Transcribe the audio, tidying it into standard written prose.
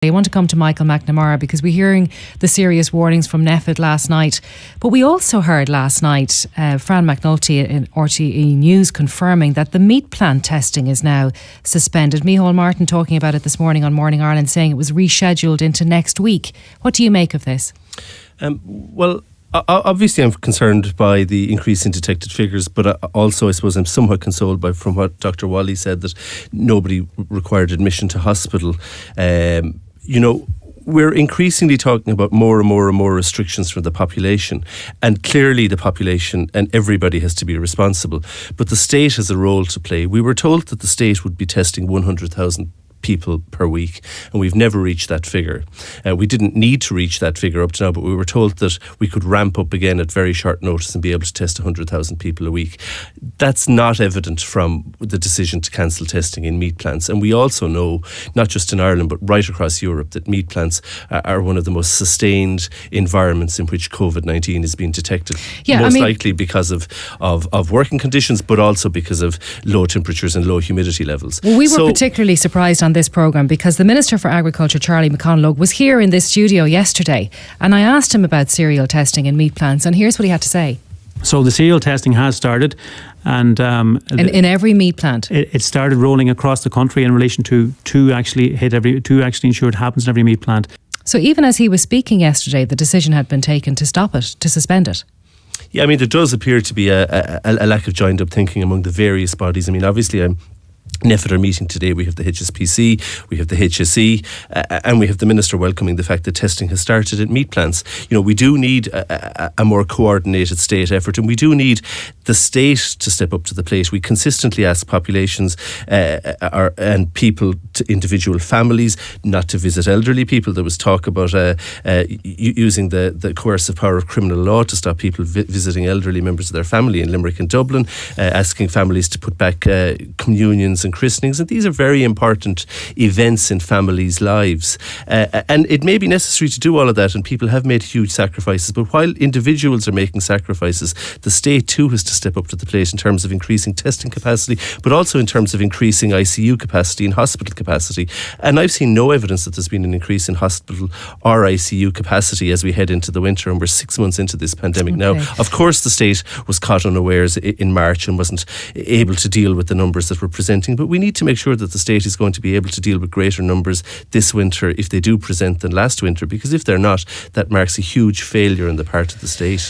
I want to come to Michael McNamara because we're hearing the serious warnings from NPHET last night. But we also heard last night Fran McNulty in RTE News confirming that the meat plant testing is now suspended. Micheál Martin talking about it this morning on Morning Ireland, saying it was rescheduled into next week. What do you make of this? Well, obviously I'm concerned by the increase in detected figures, but also I suppose I'm somewhat consoled from what Dr. Wally said, that nobody required admission to hospital. We're increasingly talking about more and more restrictions for the population, and clearly the population and everybody has to be responsible, but the state has a role to play. We were told that the state would be testing 100,000 people per week, and we've never reached that figure. We didn't need to reach that figure up to now, but we were told that we could ramp up again at very short notice and be able to test 100,000 people a week. That's not evident from the decision to cancel testing in meat plants. And we also know, not just in Ireland but right across Europe, that meat plants are one of the most sustained environments in which COVID-19 is being detected. Most likely because of working conditions, but also because of low temperatures and low humidity levels. Well, we were particularly surprised on this programme because the Minister for Agriculture, Charlie McConalogue, was here in this studio yesterday, and I asked him about serial testing in meat plants, and here's what he had to say. So the serial testing has started, and in every meat plant, it started rolling across the country in relation to two actually ensure it happens in every meat plant. So even as he was speaking yesterday, the decision had been taken to stop it, to suspend it. Yeah, there does appear to be a lack of joined up thinking among the various bodies. Obviously NPHET are meeting today. We have the HSPC, we have the HSE, and we have the Minister welcoming the fact that testing has started at meat plants. We do need a more coordinated state effort, and we do need the state to step up to the plate. We consistently ask populations and people, individual families, not to visit elderly people. There was talk about using the coercive power of criminal law to stop people visiting elderly members of their family in Limerick and Dublin, asking families to put back communions and christenings, and these are very important events in families' lives, and it may be necessary to do all of that, and people have made huge sacrifices, but while individuals are making sacrifices, the state too has to step up to the plate in terms of increasing testing capacity, but also in terms of increasing ICU capacity and hospital capacity. And I've seen no evidence that there's been an increase in hospital or ICU capacity as we head into the winter, and we're 6 months into this pandemic now. Of course the state was caught unawares in March and wasn't able to deal with the numbers that were presenting, but we need to make sure that the state is going to be able to deal with greater numbers this winter if they do present than last winter, because if they're not, that marks a huge failure on the part of the state.